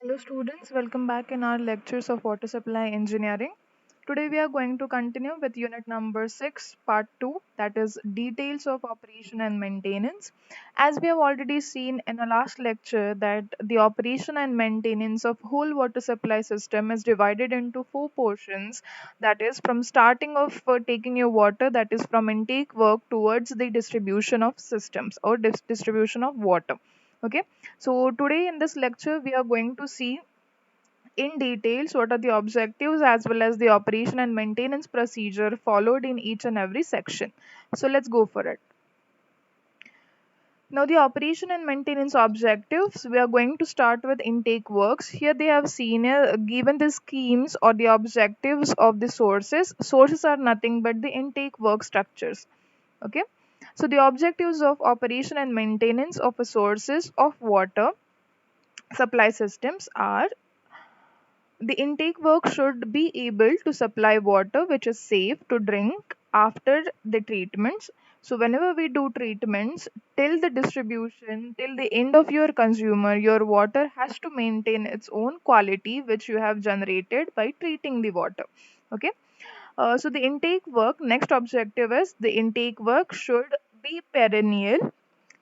Hello students, welcome back in our lectures of water supply engineering. Today we are going to continue with unit number 6 part 2, that is details of operation and maintenance. As we have already seen in the last lecture that the operation and maintenance of whole water supply system is divided into four portions, that is from starting of taking your water, that is from intake work towards the distribution of systems or distribution of water. Okay, so today in this lecture we are going to see in details what are the objectives as well as the operation and maintenance procedure followed in each and every section. So let's go for it. Now the operation and maintenance objectives, we are going to start with intake works. Here they have seen given the schemes or the objectives of the sources. Sources are nothing but the intake work structures. Okay. So the objectives of operation and maintenance of a sources of water supply systems are: the intake work should be able to supply water which is safe to drink after the treatments. So, whenever we do treatments, till the distribution, till the end of your consumer, your water has to maintain its own quality which you have generated by treating the water. Okay. So, the intake work, next objective is the intake work should be perennial.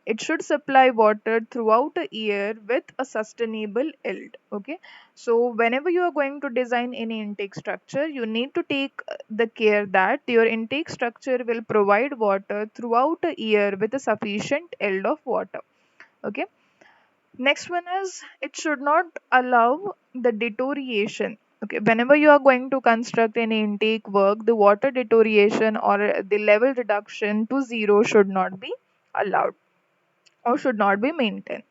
It should supply water throughout a year with a sustainable yield. Okay, so whenever you are going to design any intake structure, you need to take the care that your intake structure will provide water throughout a year with a sufficient yield of water. Okay, next one is it should not allow the deterioration. Okay, whenever you are going to construct any intake work, the water deterioration or the level reduction to zero should not be allowed or should not be maintained.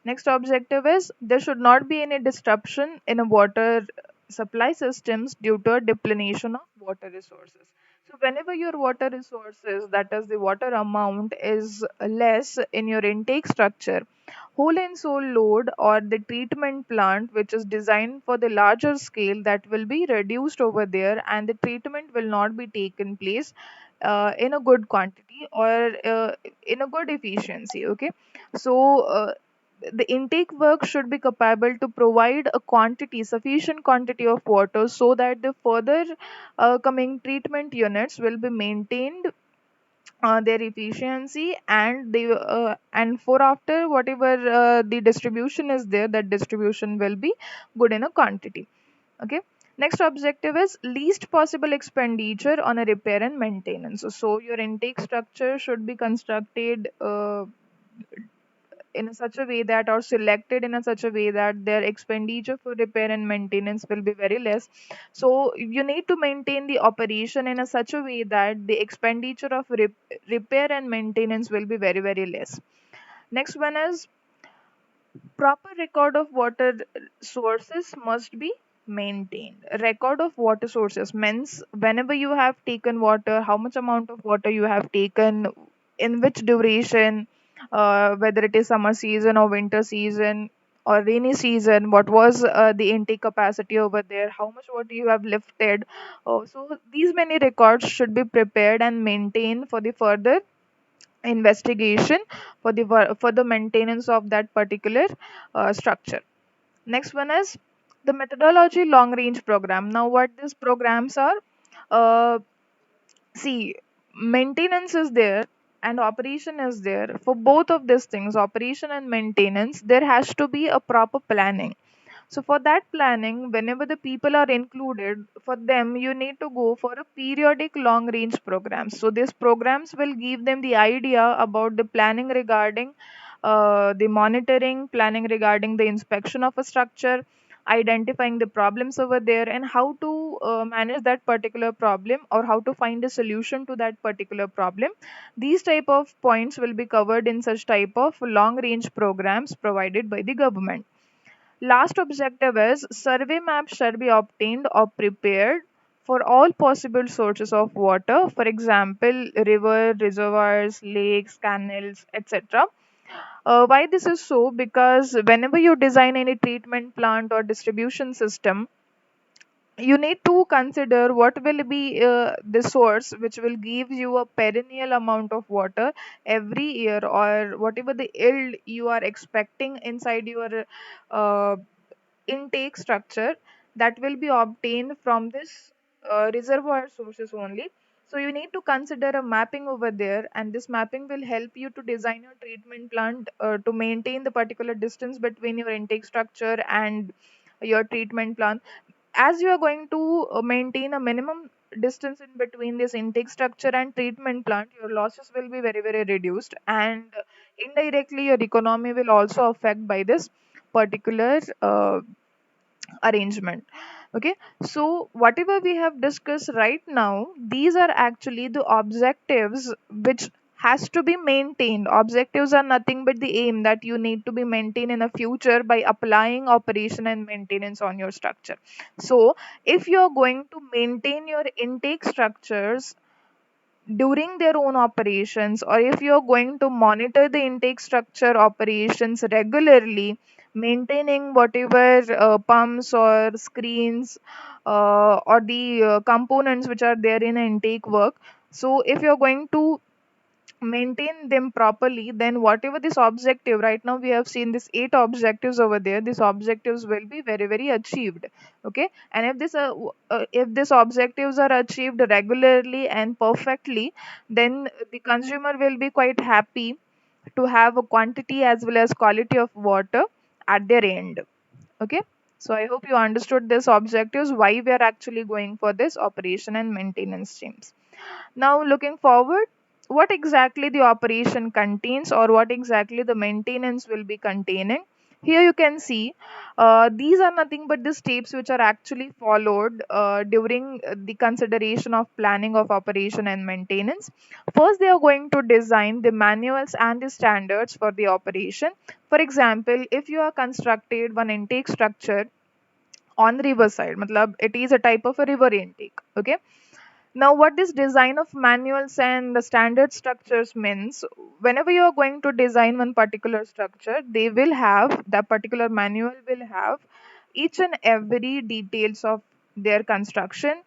Next objective is there should not be any disruption in a water supply systems due to a depletion of water resources. So whenever your water resources, that is the water amount, is less in your intake structure, whole and soul load or the treatment plant which is designed for the larger scale, that will be reduced over there and the treatment will not be taken place in a good quantity or in a good efficiency. Okay, so the intake work should be capable to provide a quantity sufficient quantity of water so that the further coming treatment units will be maintained their efficiency, and they and for after whatever the distribution is there, that distribution will be good in a quantity. Okay, next objective is least possible expenditure on a repair and maintenance. So your intake structure should be constructed in such a way that, or selected in a such a way that their expenditure for repair and maintenance will be very less. So you need to maintain the operation in a such a way that the expenditure of repair and maintenance will be very less. Next one is proper record of water sources must be maintained. Record of water sources means whenever you have taken water, how much amount of water you have taken, in which duration, whether it is summer season or winter season or rainy season, what was the intake capacity over there, how much water you have lifted. So these many records should be prepared and maintained for the further investigation, for the for the maintenance of that particular structure. Next one is the methodology long range program. Now what these programs are, uh, see, maintenance is there and operation is there. For both of these things, operation and maintenance, there has to be a proper planning. So for that planning, whenever the people are included, for them you need to go for a periodic long range programs. So these programs will give them the idea about the planning regarding the monitoring, planning regarding the inspection of a structure, identifying the problems over there, and how to manage that particular problem or how to find a solution to that particular problem. These type of points will be covered in such type of long range programs provided by the government. Last objective is survey maps should be obtained or prepared for all possible sources of water, for example, river, reservoirs, lakes, canals, etc. Why this is so? Because whenever you design any treatment plant or distribution system, you need to consider what will be the source which will give you a perennial amount of water every year, or whatever the yield you are expecting inside your uh, intake structure that will be obtained from this reservoir sources only. So you need to consider a mapping over there, and this mapping will help you to design your treatment plant to maintain the particular distance between your intake structure and your treatment plant. As you are going to maintain a minimum distance in between this intake structure and treatment plant, your losses will be very, very reduced, and indirectly your economy will also affect by this particular arrangement. Okay, so whatever we have discussed right now, these are actually the objectives which has to be maintained. Objectives are nothing but the aim that you need to be maintained in the future by applying operation and maintenance on your structure. So if you are going to maintain your intake structures during their own operations, or if you're going to monitor the intake structure operations regularly, maintaining whatever pumps or screens or the components which are there in intake work. So if you're going to maintain them properly, then whatever this objective, right now we have seen this 8 objectives over there, these objectives will be very, very achieved. Okay, and if these objectives are achieved regularly and perfectly, then the consumer will be quite happy to have a quantity as well as quality of water at their end. Okay, so I hope you understood this objectives, why we are actually going for this operation and maintenance streams. Now, looking forward, what exactly the operation contains, or what exactly the maintenance will be containing. Here you can see these are nothing but the steps which are actually followed during the consideration of planning of operation and maintenance. First, they are going to design the manuals and the standards for the operation. For example, if you are constructed one intake structure on river side, matlab it is a type of a river intake. Okay, now, what this design of manuals and the standard structures means, whenever you are going to design one particular structure, they will have, that particular manual will have each and every details of their construction,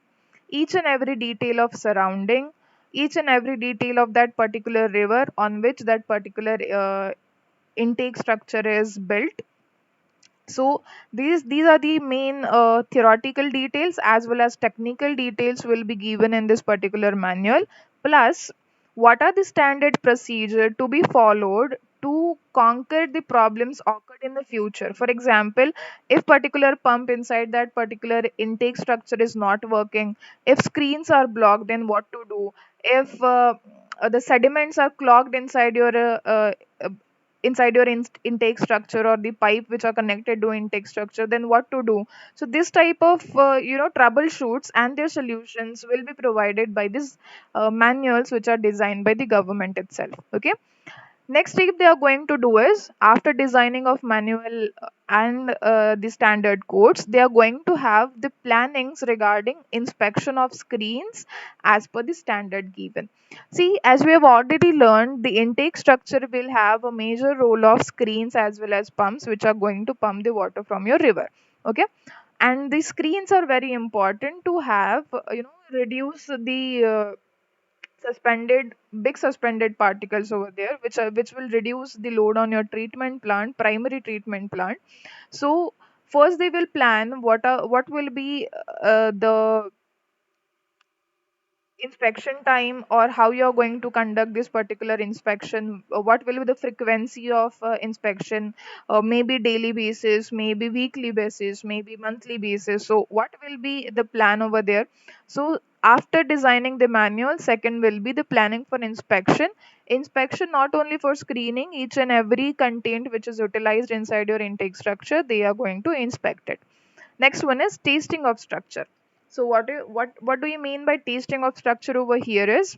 each and every detail of surrounding, each and every detail of that particular river on which that particular intake structure is built. So these are the main theoretical details as well as technical details will be given in this particular manual. Plus, what are the standard procedure to be followed to conquer the problems occurred in the future. For example, if particular pump inside that particular intake structure is not working, if screens are blocked, then what to do? If the sediments are clogged inside your intake structure, or the pipe which are connected to intake structure, then what to do? So this type of troubleshoots and their solutions will be provided by these manuals which are designed by the government itself. Okay, next step they are going to do is, after designing of manual and the standard codes, they are going to have the plannings regarding inspection of screens as per the standard given. See, as we have already learned, the intake structure will have a major role of screens as well as pumps which are going to pump the water from your river. Okay, and the screens are very important to have, reduce the suspended particles over there, which will reduce the load on your treatment plant, primary treatment plant. So first they will plan what will be the inspection time, or how you are going to conduct this particular inspection, what will be the frequency of inspection, maybe daily basis, maybe weekly basis, maybe monthly basis. So what will be the plan over there? So after designing the manual, second will be the planning for inspection not only for screening, each and every content which is utilized inside your intake structure, they are going to inspect it. Next one is tasting of structure. So what do you mean by tasting of structure over here is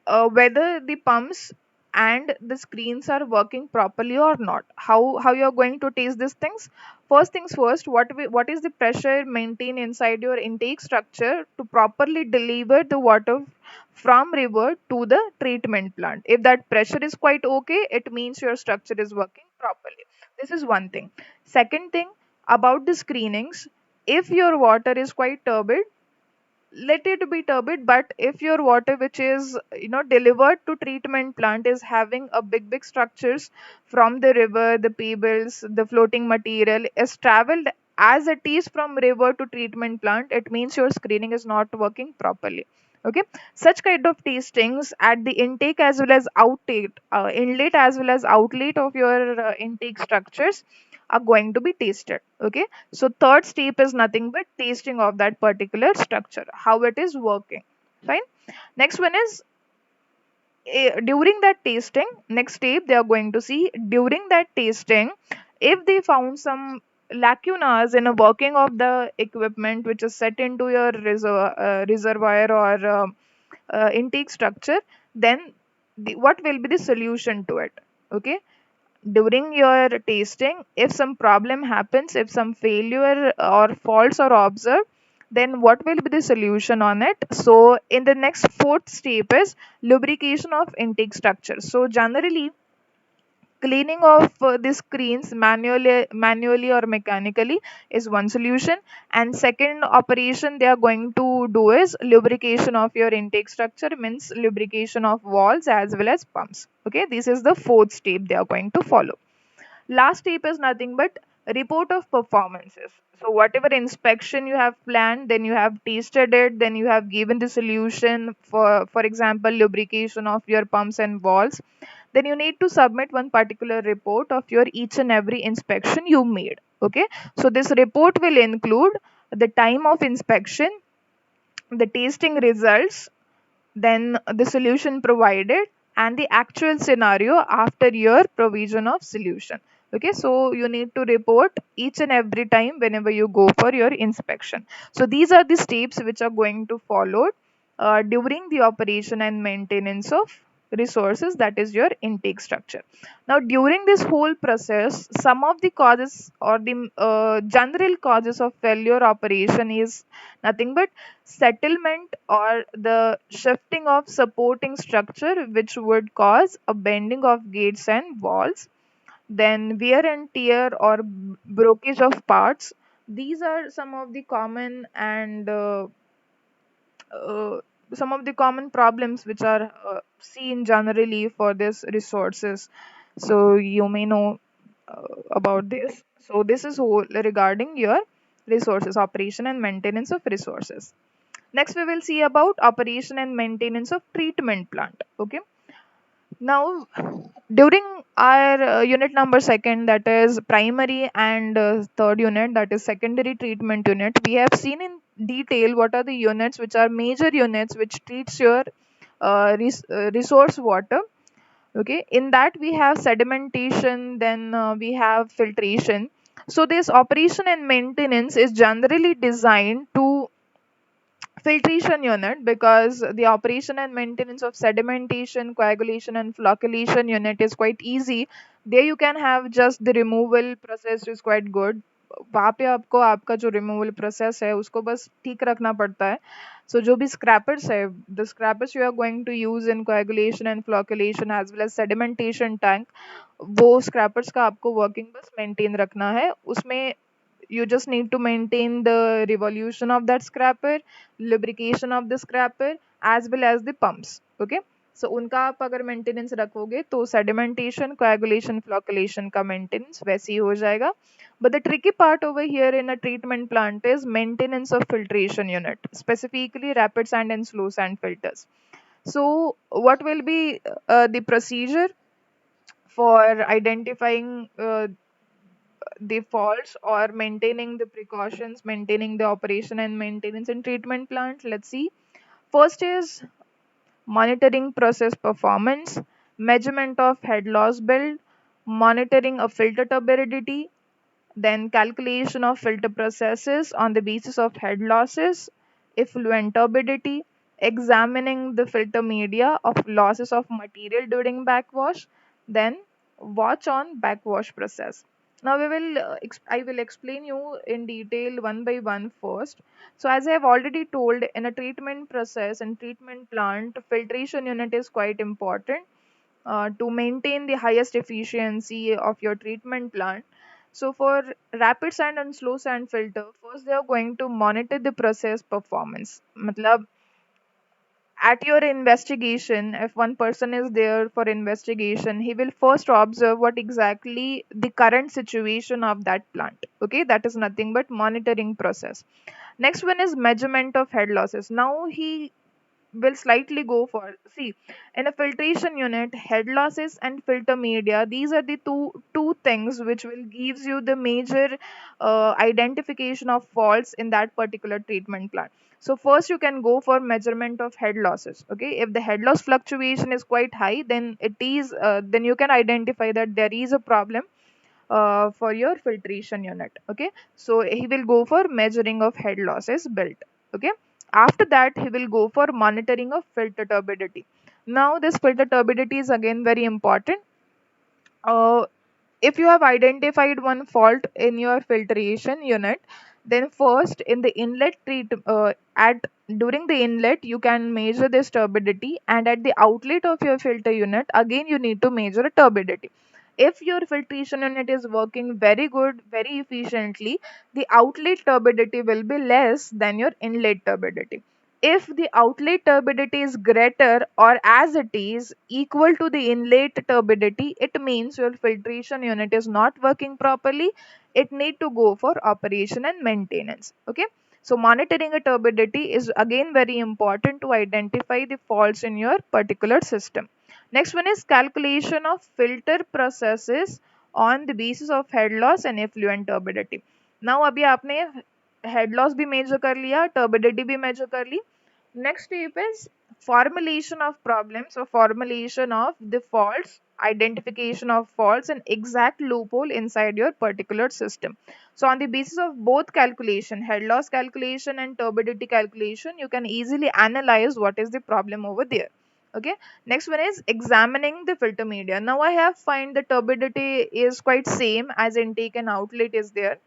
whether the pumps and the screens are working properly or not. How you are going to taste these things? First things first, what is the pressure maintained inside your intake structure to properly deliver the water from river to the treatment plant? If that pressure is quite okay, it means your structure is working properly. This is one thing. Second thing, about the screenings, if your water is quite turbid, let it be turbid. But if your water which is delivered to treatment plant is having a big structures from the river, the pebbles, the floating material is traveled as it is from river to treatment plant, it means your screening is not working properly. Okay, such kind of tastings at the intake as well as outtake, inlet as well as outlet of your intake structures are going to be tasted. Okay, so third step is nothing but tasting of that particular structure, how it is working. Fine. Next one is during that tasting. Next step they are going to see during that tasting if they found some lacunas in a working of the equipment which is set into your reservoir or intake structure, then what will be the solution to it? Okay, during your tasting if some problem happens, if some failure or faults are observed, then what will be the solution on it? So in the next fourth step is lubrication of intake structure. So generally cleaning of the screens manually or mechanically is one solution, and second operation they are going to do is lubrication of your intake structure, means lubrication of valves as well as pumps. Okay, this is the fourth step they are going to follow. Last step is nothing but report of performances. So whatever inspection you have planned, then you have tasted it, then you have given the solution for example lubrication of your pumps and valves, then you need to submit one particular report of your each and every inspection you made. Okay, so this report will include the time of inspection, the tasting results, then the solution provided, and the actual scenario after your provision of solution. Okay, so you need to report each and every time whenever you go for your inspection. So these are the steps which are going to follow during the operation and maintenance of resources, that is your intake structure. Now during this whole process, some of the causes or the general causes of failure operation is nothing but settlement or the shifting of supporting structure which would cause a bending of gates and walls, then wear and tear or breakage of parts. These are uh, some of the common problems which are seen generally for this resources. So you may know about this. So this is whole regarding your resources, operation and maintenance of resources. Next, we will see about operation and maintenance of treatment plant. Okay. Now, during our unit number second, that is primary, and third unit, that is secondary treatment unit, we have seen in detail what are the units which are major units which treats your resource water. Okay, in that we have sedimentation, then we have filtration. So this operation and maintenance is generally designed to filtration unit, because the operation and maintenance of sedimentation, coagulation and flocculation unit is quite easy. There you can have just the removal process is quite good. वहाँ पे आपको आपका जो removal process है उसको बस ठीक रखना पड़ता है. सो जो भी स्क्रैपर्स है, the scrapers you are going to use in coagulation and flocculation as well as sedimentation tank, वो स्क्रैपर्स का आपको वर्किंग बस मेंटेन रखना है. उसमें you just need to maintain the revolution of that scraper, lubrication of the scraper as well as the pumps. Okay, so उनका आप अगर मेंटेनेंस रखोगे तो sedimentation, coagulation, flocculation का मेंटेनेंस वैसे ही हो जाएगा. But the tricky part over here in a treatment plant is maintenance of filtration unit, specifically rapid sand and slow sand filters. So what will be the procedure for identifying the faults or maintaining the precautions, maintaining the operation and maintenance in treatment plant? Let's see. First is monitoring process performance, measurement of head loss build, monitoring of filter turbidity, then calculation of filter processes on the basis of head losses, effluent turbidity, examining the filter media of losses of material during backwash, then watch on backwash process. Now I will explain you in detail one by one first. So as I have already told, in a treatment process and treatment plant, filtration unit is quite important to maintain the highest efficiency of your treatment plant. So for rapid sand and slow sand filter, first they are going to monitor the process performance. Matlab, at your investigation, if one person is there for investigation, he will first observe what exactly the current situation of that plant. Okay, that is nothing but monitoring process. Next one is measurement of head losses. Now he will slightly go for, see, in a filtration unit, head losses and filter media, these are the two things which will gives you the major identification of faults in that particular treatment plant. So first you can go for measurement of head losses. Okay, if the head loss fluctuation is quite high, then it is then you can identify that there is a problem for your filtration unit. Okay, so he will go for measuring of head losses built. Okay, after that he will go for monitoring of filter turbidity. Now this filter turbidity is again very important. uh, if you have identified one fault in your filtration unit, then first in the inlet treat at during the inlet you can measure this turbidity, and at the outlet of your filter unit again you need to measure turbidity. If your filtration unit is working very good, very efficiently, the outlet turbidity will be less than your inlet turbidity. If the outlet turbidity is greater or as it is equal to the inlet turbidity, it means your filtration unit is not working properly. It need to go for operation and maintenance. Okay, so monitoring a turbidity is again very important to identify the faults in your particular system. Next one is calculation of filter processes on the basis of head loss and effluent turbidity. Now अभी आपने head loss भी measure कर लिया, turbidity भी measure कर ली. Next step is formulation of problems or formulation of the faults, identification of faults and exact loophole inside your particular system. So on the basis of both calculation, head loss calculation and turbidity calculation, you can easily analyze what is the problem over there. Okay, next one is examining the filter media. Now I have find the turbidity is quite same as intake and outlet is there,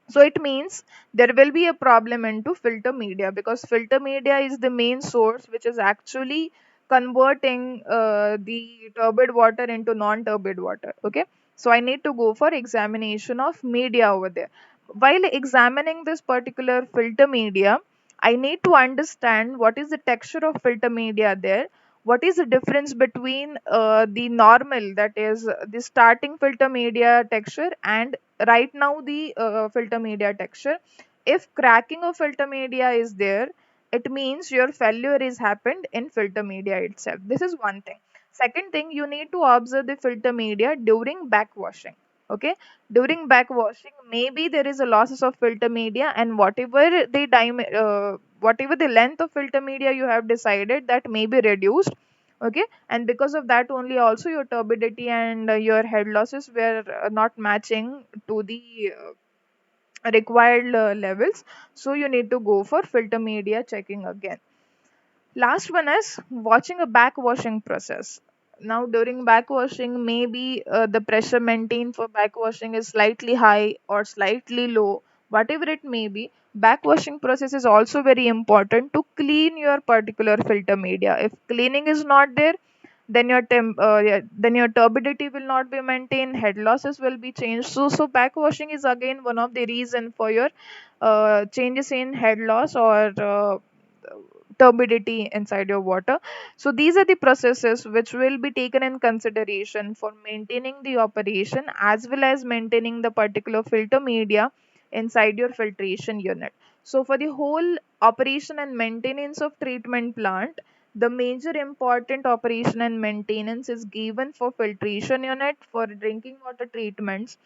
so it means there will be a problem into filter media, because filter media is the main source which is actually converting the turbid water into non-turbid water. Okay, so I need to go for examination of media over there. While examining this particular filter media, I need to understand what is the texture of filter media there, what is the difference between the normal, that is the starting filter media texture, and right now the filter media texture. If cracking of filter media is there, it means your failure is happened in filter media itself. This is one thing. Second thing, you need to observe the filter media during backwashing. Okay, during backwashing maybe there is a losses of filter media, and whatever the length of filter media you have decided, that may be reduced. Okay, and because of that only also your turbidity and your head losses were not matching to the required levels, so you need to go for filter media checking again. Last one is watching a backwashing process. Now during backwashing, maybe the pressure maintained for backwashing is slightly high or slightly low, whatever it may be. Backwashing process is also very important to clean your particular filter media. If cleaning is not there, then then your turbidity will not be maintained, head losses will be changed. So backwashing is again one of the reason for your changes in head loss or turbidity inside your water. So these are the processes which will be taken in consideration for maintaining the operation as well as maintaining the particular filter media inside your filtration unit. So for the whole operation and maintenance of treatment plant, the major important operation and maintenance is given for filtration unit, for drinking water treatments.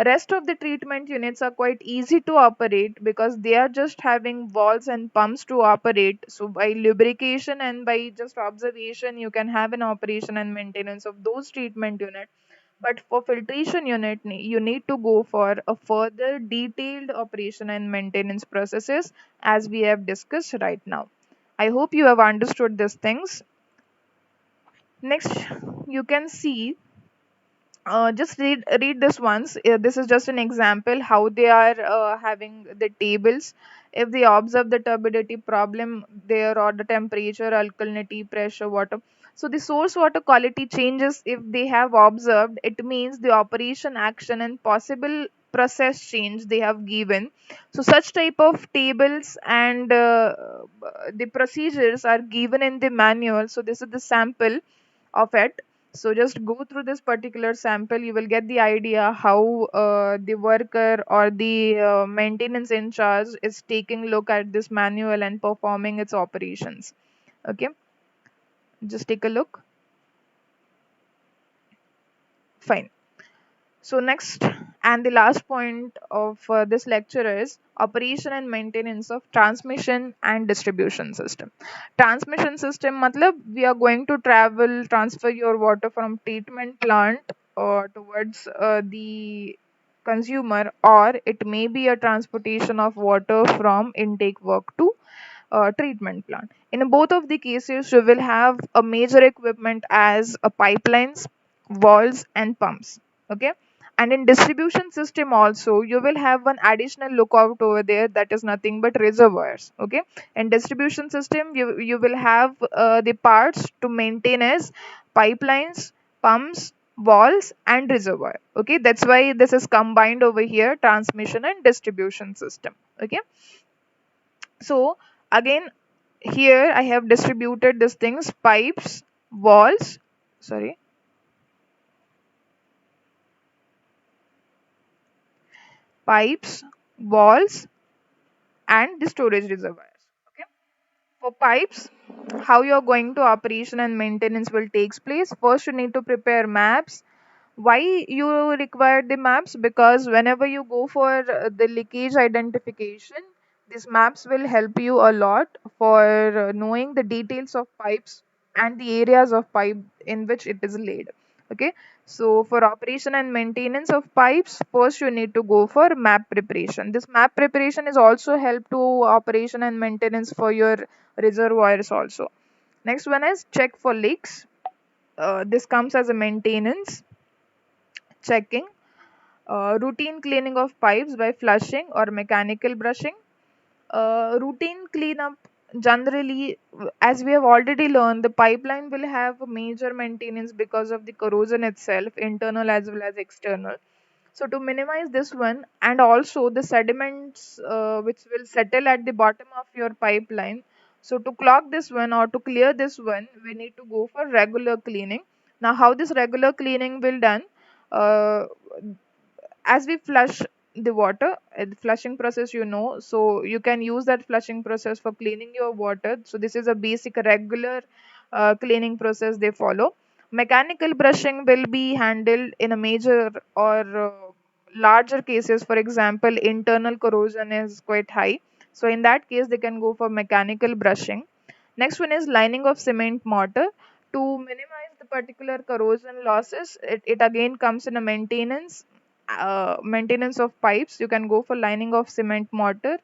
Rest of the treatment units are quite easy to operate because they are just having valves and pumps to operate. So by lubrication and by just observation, you can have an operation and maintenance of those treatment units. But for filtration unit, you need to go for a further detailed operation and maintenance processes as we have discussed right now. I hope you have understood these things. Next, you can see, just read this once. This is just an example how they are having the tables. If they observe the turbidity problem there, or the temperature, alkalinity, pressure, water, so the source water quality changes if they have observed, it means the operation, action and possible process change they have given. So such type of tables and the procedures are given in the manual. So this is the sample of it. So just go through this particular sample, you will get the idea how the worker or the maintenance in charge is taking look at this manual and performing its operations. Okay, just take a look. Fine. So next and the last point of this lecture is operation and maintenance of transmission and distribution system. Transmission system matlab we are going to transfer your water from treatment plant towards the consumer, or it may be a transportation of water from intake work to treatment plant. In both of the cases, you will have a major equipment as pipelines, valves, and pumps. Okay, and in distribution system also, you will have one additional lookout over there, that is nothing but reservoirs. Okay, in distribution system, you will have the parts to maintain as pipelines, pumps, valves, and reservoir. Okay, that's why this is combined over here, transmission and distribution system. Okay, so again, here I have distributed these things: pipes, walls, sorry, pipes, walls, and the storage reservoirs. Okay, for pipes, how you are going to operation and maintenance will takes place. First, you need to prepare maps. Why you require the maps? Because whenever you go for the leakage identification, these maps will help you a lot for knowing the details of pipes and the areas of pipe in which it is laid. Okay, so for operation and maintenance of pipes, first you need to go for map preparation. This map preparation is also help to operation and maintenance for your reservoirs also. Next one is check for leaks. This comes as a maintenance checking. Routine cleaning of pipes by flushing or mechanical brushing. Routine cleanup generally, as we have already learned, the pipeline will have a major maintenance because of the corrosion itself, internal as well as external. So to minimize this one, and also the sediments which will settle at the bottom of your pipeline. So to clog this one or to clear this one, we need to go for regular cleaning. Now, how this regular cleaning will done? Uh, as we flush the water, the flushing process, so you can use that flushing process for cleaning your water. So this is a basic regular cleaning process they follow. Mechanical brushing will be handled in a major or larger cases. For example, internal corrosion is quite high, so in that case they can go for mechanical brushing. Next one is lining of cement mortar. To minimize the particular corrosion losses, it again comes in a maintenance of pipes. You can go for lining of cement mortar,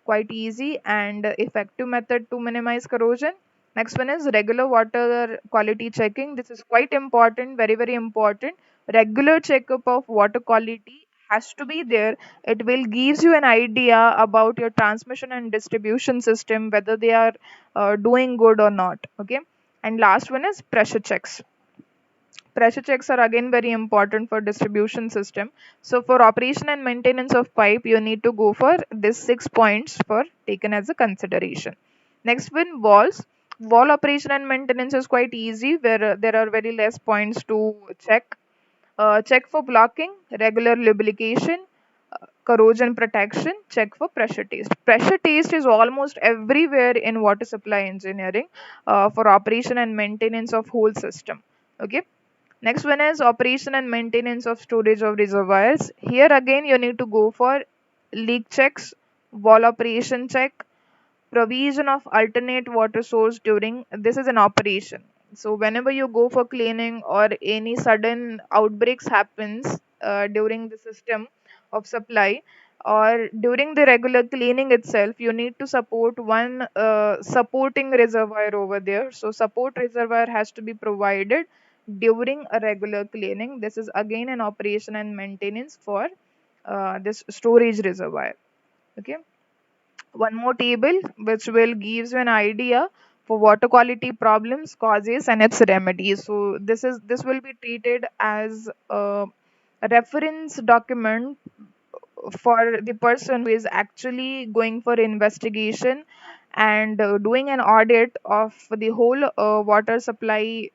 quite easy and effective method to minimize corrosion. Next one is regular water quality checking. This is quite important, very very important. Regular checkup of water quality has to be there. It will gives you an idea about your transmission and distribution system, whether they are doing good or not. Okay, and last one is pressure checks. Pressure checks are again very important for distribution system. So for operation and maintenance of pipe, you need to go for this 6 points for taken as a consideration. Next one, walls. Wall operation and maintenance is quite easy, where there are very less points to check. Check for blocking, regular lubrication, corrosion protection. Check for pressure test. Pressure test is almost everywhere in water supply engineering for operation and maintenance of whole system. Okay. Next one is operation and maintenance of storage of reservoirs. Here again you need to go for leak checks, wall operation check, provision of alternate water source during this is an operation. So whenever you go for cleaning or any sudden outbreaks happens during the system of supply or during the regular cleaning itself, you need to support one supporting reservoir over there. So support reservoir has to be provided during a regular cleaning. This is again an operation and maintenance for this storage reservoir. Okay, one more table which will gives you an idea for water quality problems, causes, and its remedies. So this will be treated as a reference document for the person who is actually going for investigation and doing an audit of the whole water supply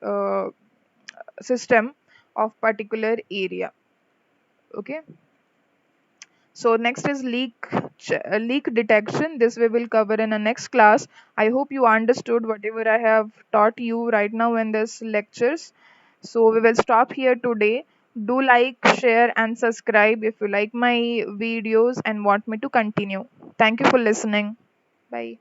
system of particular area. Okay. So next is leak detection. This we will cover in a next class. I hope you understood whatever I have taught you right now in this lectures. So we will stop here today. Do like, share, and subscribe if you like my videos and want me to continue. Thank you for listening. Bye.